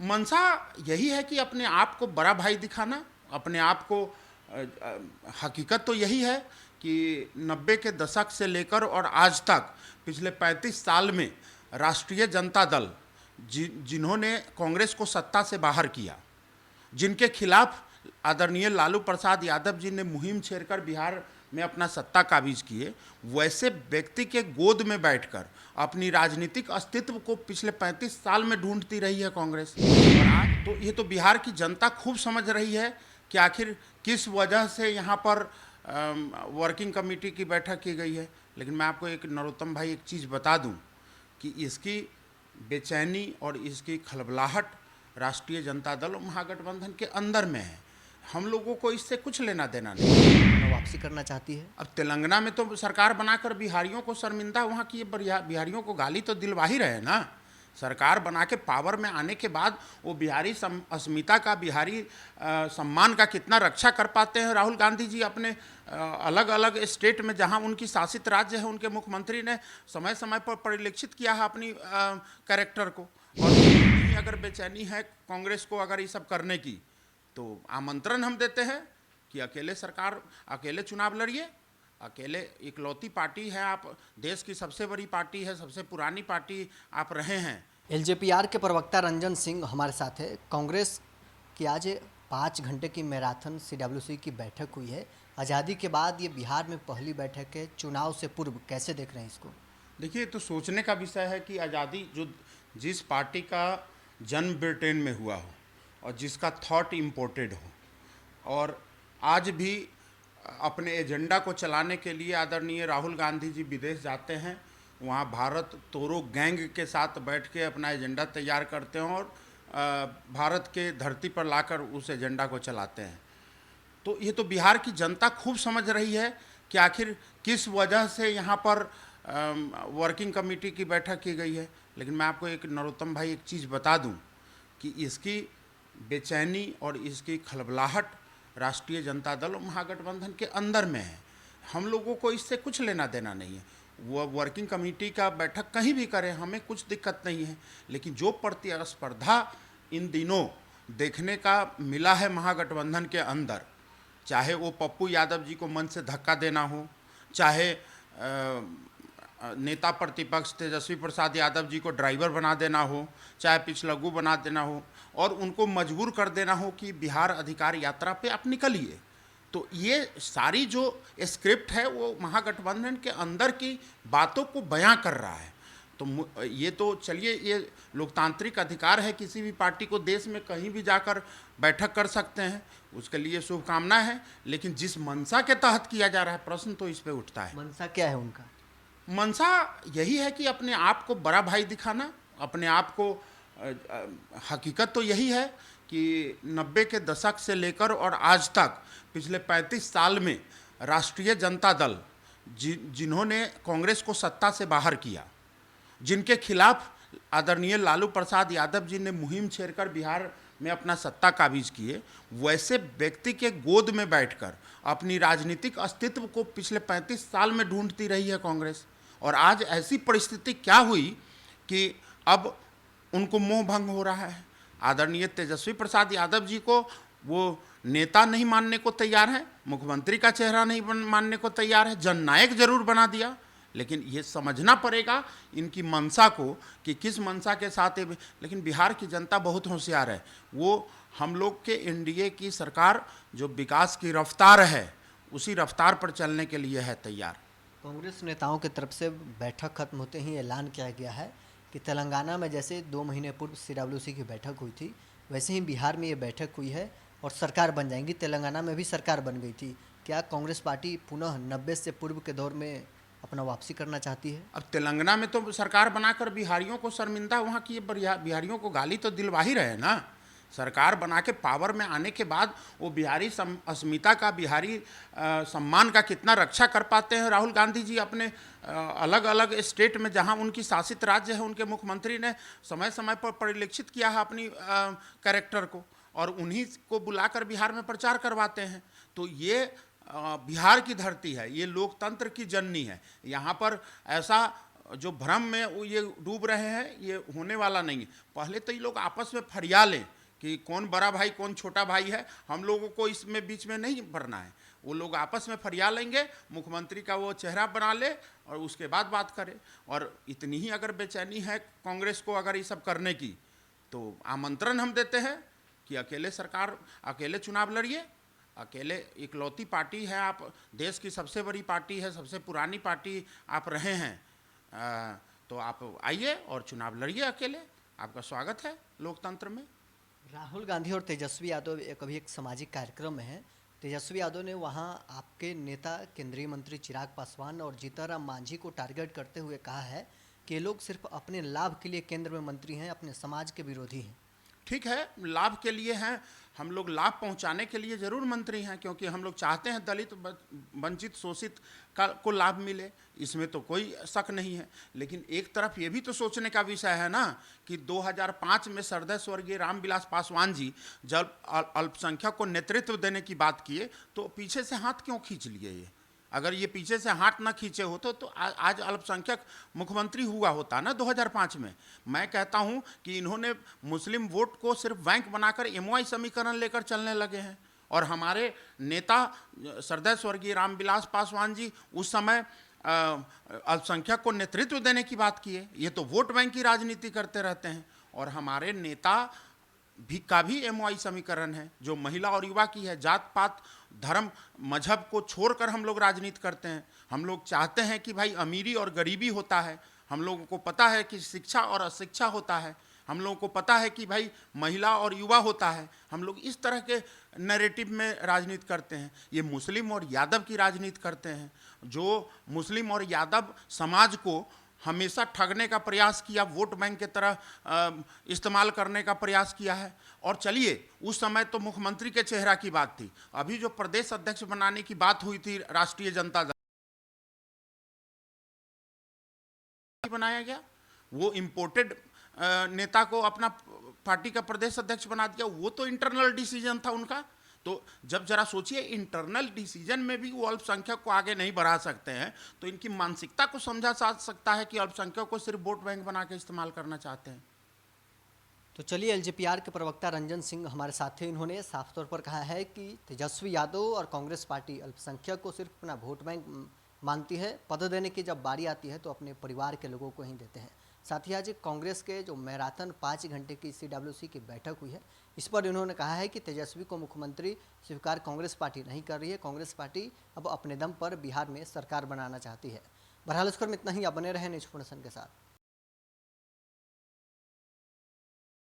मंशा यही है कि अपने आप को बड़ा भाई दिखाना, अपने आप को हकीकत तो यही है कि 90 के दशक से लेकर और आज तक पिछले 35 साल में राष्ट्रीय जनता दल जिन्होंने कांग्रेस को सत्ता से बाहर किया, जिनके खिलाफ आदरणीय लालू प्रसाद यादव जी ने मुहिम छेड़कर बिहार में अपना सत्ता काबिज किए, वैसे व्यक्ति के गोद में बैठकर अपनी राजनीतिक अस्तित्व को पिछले 35 साल में ढूंढती रही है कांग्रेस। और आज तो ये तो बिहार की जनता खूब समझ रही है कि आखिर किस वजह से यहाँ पर वर्किंग कमेटी की बैठक की गई है। लेकिन मैं आपको एक नरोत्तम भाई एक चीज़ बता दूं कि इसकी बेचैनी और इसकी खलबलाहट राष्ट्रीय जनता दल और महागठबंधन के अंदर में है। हम लोगों को इससे कुछ लेना देना नहीं। वापसी करना चाहती है। अब तेलंगाना में तो सरकार बनाकर बिहारियों को शर्मिंदा वहाँ की बिहारियों को गाली तो दिलवा ही रहे ना। सरकार बना के पावर में आने के बाद वो बिहारी अस्मिता का, बिहारी सम्मान का कितना रक्षा कर पाते हैं राहुल गांधी जी अपने अलग अलग स्टेट में जहां उनकी शासित राज्य है, उनके मुख्यमंत्री ने समय समय पर परिलक्षित किया है अपनी कैरेक्टर को। और अगर बेचैनी है कांग्रेस को अगर ये सब करने की, तो आमंत्रण हम देते हैं कि अकेले चुनाव लड़िए। अकेले इकलौती पार्टी है, आप देश की सबसे बड़ी पार्टी है, सबसे पुरानी पार्टी आप रहे हैं। एलजेपीआर के प्रवक्ता रंजन सिंह हमारे साथ है। कांग्रेस की आज 5 घंटे की मैराथन सीडब्ल्यूसी की बैठक हुई है। आज़ादी के बाद ये बिहार में पहली बैठक है। चुनाव से पूर्व कैसे देख रहे हैं इसको? देखिए, तो सोचने का विषय है कि आज़ादी जिस पार्टी का जन्म ब्रिटेन में हुआ हो और जिसका थॉट इम्पोर्टेड हो, और आज भी अपने एजेंडा को चलाने के लिए आदरणीय राहुल गांधी जी विदेश जाते हैं, वहाँ भारत तोरो गैंग के साथ बैठ के अपना एजेंडा तैयार करते हैं और भारत के धरती पर लाकर उस एजेंडा को चलाते हैं। तो ये तो बिहार की जनता खूब समझ रही है कि आखिर किस वजह से यहाँ पर वर्किंग कमेटी की बैठक की गई है। लेकिन मैं आपको एक नरोत्तम भाई एक चीज़ बता दूं कि इसकी बेचैनी और इसकी खलबलाहट राष्ट्रीय जनता दल और महागठबंधन के अंदर में है। हम लोगों को इससे कुछ लेना देना नहीं है। वो वर्किंग कमेटी का बैठक कहीं भी करें, हमें कुछ दिक्कत नहीं है। लेकिन जो प्रतिस्पर्धा इन दिनों देखने का मिला है महागठबंधन के अंदर, चाहे वो पप्पू यादव जी को मन से धक्का देना हो, चाहे नेता प्रतिपक्ष तेजस्वी प्रसाद यादव जी को ड्राइवर बना देना हो, चाहे पिछलग्गू बना देना हो और उनको मजबूर कर देना हो कि बिहार अधिकार यात्रा पे आप निकलिए, तो ये सारी जो स्क्रिप्ट है वो महागठबंधन के अंदर की बातों को बयां कर रहा है। तो ये तो चलिए, ये लोकतांत्रिक अधिकार है, किसी भी पार्टी को देश में कहीं भी जाकर बैठक कर सकते हैं, उसके लिए शुभकामना है। लेकिन जिस मंशा के तहत किया जा रहा है, प्रश्न तो इस पे उठता है। मंशा क्या है उनका? मंशा यही है कि अपने आप को बड़ा भाई दिखाना, अपने आप को हकीकत तो यही है कि 90 के दशक से लेकर और आज तक पिछले 35 साल में राष्ट्रीय जनता दल जिन्होंने कांग्रेस को सत्ता से बाहर किया, जिनके खिलाफ आदरणीय लालू प्रसाद यादव जी ने मुहिम छेड़कर बिहार में अपना सत्ता काबिज किए, वैसे व्यक्ति के गोद में बैठकर अपनी राजनीतिक अस्तित्व को पिछले 35 साल में ढूंढती रही है कांग्रेस। और आज ऐसी परिस्थिति क्या हुई कि अब उनको मोह भंग हो रहा है। आदरणीय तेजस्वी प्रसाद यादव जी को वो नेता नहीं मानने को तैयार है, मुख्यमंत्री का चेहरा नहीं मानने को तैयार है, जननायक जरूर बना दिया। लेकिन ये समझना पड़ेगा इनकी मंशा को कि किस मंशा के साथ है। लेकिन बिहार की जनता बहुत होशियार है, वो हम लोग के एनडीए की सरकार जो विकास की रफ्तार है उसी रफ्तार पर चलने के लिए है तैयार। कांग्रेस नेताओं की तरफ से बैठक खत्म होते ही ऐलान किया गया है कि तेलंगाना में जैसे 2 महीने पूर्व सीडब्ल्यूसी की बैठक हुई थी, वैसे ही बिहार में ये बैठक हुई है और सरकार बन जाएंगी। तेलंगाना में भी सरकार बन गई थी। क्या कांग्रेस पार्टी पुनः 90 से पूर्व के दौर में अपना वापसी करना चाहती है? अब तेलंगाना में तो सरकार बनाकर बिहारियों को शर्मिंदा, वहाँ की बिहारियों को गाली तो दिलवा ही रहे ना। सरकार बना के पावर में आने के बाद वो बिहारी अस्मिता का, बिहारी सम्मान का कितना रक्षा कर पाते हैं राहुल गांधी जी अपने अलग अलग स्टेट में जहां उनकी शासित राज्य है, उनके मुख्यमंत्री ने समय समय पर परिलक्षित किया है अपनी कैरेक्टर को और उन्हीं को बुलाकर बिहार में प्रचार करवाते हैं। तो ये बिहार की धरती है, ये लोकतंत्र की जननी है। यहाँ पर ऐसा जो भ्रम में वो ये डूब रहे हैं, ये होने वाला नहीं है। पहले तो ये लोग आपस में फरिया लें कि कौन बड़ा भाई कौन छोटा भाई है, हम लोगों को इसमें बीच में नहीं भरना है। वो लोग आपस में फरिया लेंगे, मुख्यमंत्री का वो चेहरा बना ले और उसके बाद बात करें। और इतनी ही अगर बेचैनी है कांग्रेस को अगर ये सब करने की, तो आमंत्रण हम देते हैं कि अकेले सरकार, अकेले चुनाव लड़िए। अकेले इकलौती पार्टी है आप, देश की सबसे बड़ी पार्टी है, सबसे पुरानी पार्टी आप रहे हैं, तो आप आइए और चुनाव लड़िए अकेले, आपका स्वागत है लोकतंत्र में। राहुल गांधी और तेजस्वी यादव कभी एक सामाजिक कार्यक्रम में हैं। तेजस्वी यादव ने वहां आपके नेता केंद्रीय मंत्री चिराग पासवान और जीतनराम मांझी को टारगेट करते हुए कहा है कि ये लोग सिर्फ अपने लाभ के लिए केंद्र में मंत्री हैं, अपने समाज के विरोधी हैं। ठीक है, लाभ के लिए हैं, हम लोग लाभ पहुंचाने के लिए ज़रूर मंत्री हैं, क्योंकि हम लोग चाहते हैं दलित, वंचित, शोषित को लाभ मिले, इसमें तो कोई शक नहीं है। लेकिन एक तरफ ये भी तो सोचने का विषय है ना कि 2005 में सरदय स्वर्गीय रामविलास पासवान जी जब अल्पसंख्यक को नेतृत्व देने की बात किए, तो पीछे से हाथ क्यों खींच लिए ये? अगर ये पीछे से हाथ ना खींचे होते तो आज अल्पसंख्यक मुख्यमंत्री हुआ होता ना 2005 में। मैं कहता हूं कि इन्होंने मुस्लिम वोट को सिर्फ बैंक बनाकर एमओआई समीकरण लेकर चलने लगे हैं। और हमारे नेता सरदय स्वर्गीय रामविलास पासवान जी उस समय अल्पसंख्यक को नेतृत्व देने की बात किए। ये तो वोट बैंक की राजनीति करते रहते हैं। और हमारे नेता का भी एमओआई समीकरण है जो महिला और युवा की है। जात पात धर्म मजहब को छोड़कर हम लोग राजनीति करते हैं। हम लोग चाहते हैं कि भाई अमीरी और गरीबी होता है, हम लोगों को पता है कि शिक्षा और अशिक्षा होता है, हम लोगों को पता है कि भाई महिला और युवा होता है। हम लोग इस तरह के नैरेटिव में राजनीति करते हैं। ये मुस्लिम और यादव की राजनीति करते हैं, जो मुस्लिम और यादव समाज को हमेशा ठगने का प्रयास किया, वोट बैंक की तरह इस्तेमाल करने का प्रयास किया है। और चलिए, उस समय तो मुख्यमंत्री के चेहरा की बात थी, अभी जो प्रदेश अध्यक्ष बनाने की बात हुई थी राष्ट्रीय जनता दल बनाया गया, वो इम्पोर्टेड नेता को अपना पार्टी का प्रदेश अध्यक्ष बना दिया। वो तो इंटरनल डिसीजन था उनका। तो जब जरा सोचिए, इंटरनल डिसीजन में भी वो अल्पसंख्यक को आगे नहीं बढ़ा सकते हैं, तो इनकी मानसिकता को समझा जा सकता है कि अल्पसंख्यक को सिर्फ वोट बैंक बना के इस्तेमाल करना चाहते हैं। तो चलिए, एलजेपीआर के प्रवक्ता रंजन सिंह हमारे साथ थे। इन्होंने साफ तौर पर कहा है कि तेजस्वी यादव और कांग्रेस पार्टी अल्पसंख्यक को सिर्फ अपना वोट बैंक मानती है। पद देने की जब बारी आती है तो अपने परिवार के लोगों को ही देते हैं। साथ ही आज कांग्रेस के जो मैराथन 5 घंटे की CWC की बैठक हुई है, इस पर इन्होंने कहा है कि तेजस्वी को मुख्यमंत्री स्वीकार कांग्रेस पार्टी नहीं कर रही है। कांग्रेस पार्टी अब अपने दम पर बिहार में सरकार बनाना चाहती है। बहरहाल, इस पर इतना ही। आप बने रहे न्यूज़ प्रोडक्शन के साथ।